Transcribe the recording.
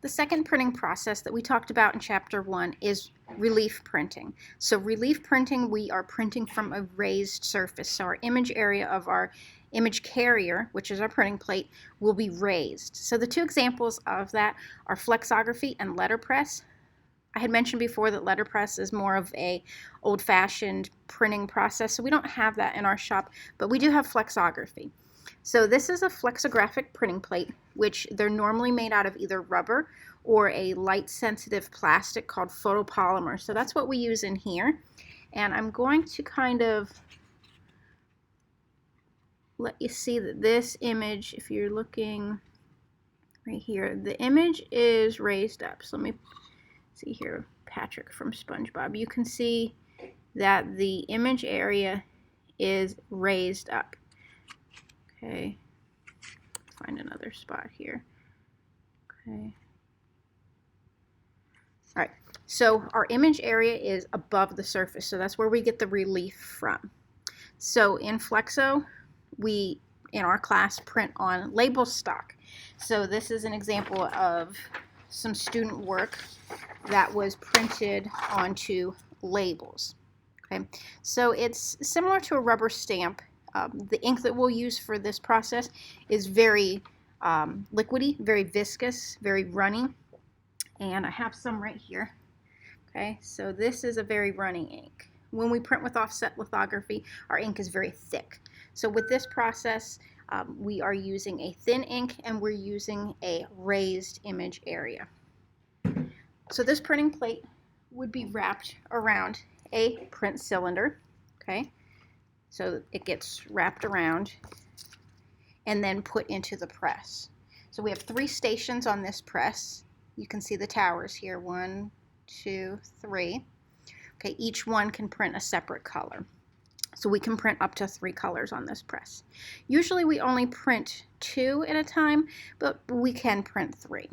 The second printing process that we talked about in Chapter 1 is relief printing. So relief printing, we are printing from a raised surface. So our image area of our image carrier, which is our printing plate, will be raised. So the two examples of that are flexography and letterpress. I had mentioned before that letterpress is more of a old-fashioned printing process, so we don't have that in our shop, but we do have flexography. So this is a flexographic printing plate, which they're normally made out of either rubber or a light-sensitive plastic called photopolymer. So that's what we use in here. And I'm going to kind of let you see that this image, if you're looking right here, the image is raised up. So let me see here, Patrick from SpongeBob. You can see that the image area is raised up. Okay, find another spot here. Okay. All right, so our image area is above the surface, so that's where we get the relief from. So in Flexo, we, in our class, print on label stock. So this is an example of some student work that was printed onto labels. Okay, so it's similar to a rubber stamp. The ink that we'll use for this process is very liquidy, very viscous, very runny, and I have some right here. Okay, so this is a very runny ink. When we print with offset lithography, our ink is very thick. So with this process, we are using a thin ink and we're using a raised image area. So this printing plate would be wrapped around a print cylinder, okay? So it gets wrapped around and then put into the press. So we have 3 stations on this press. You can see the towers here, 1, 2, 3. Okay, each one can print a separate color. So we can print up to 3 colors on this press. Usually we only print 2 at a time, but we can print 3.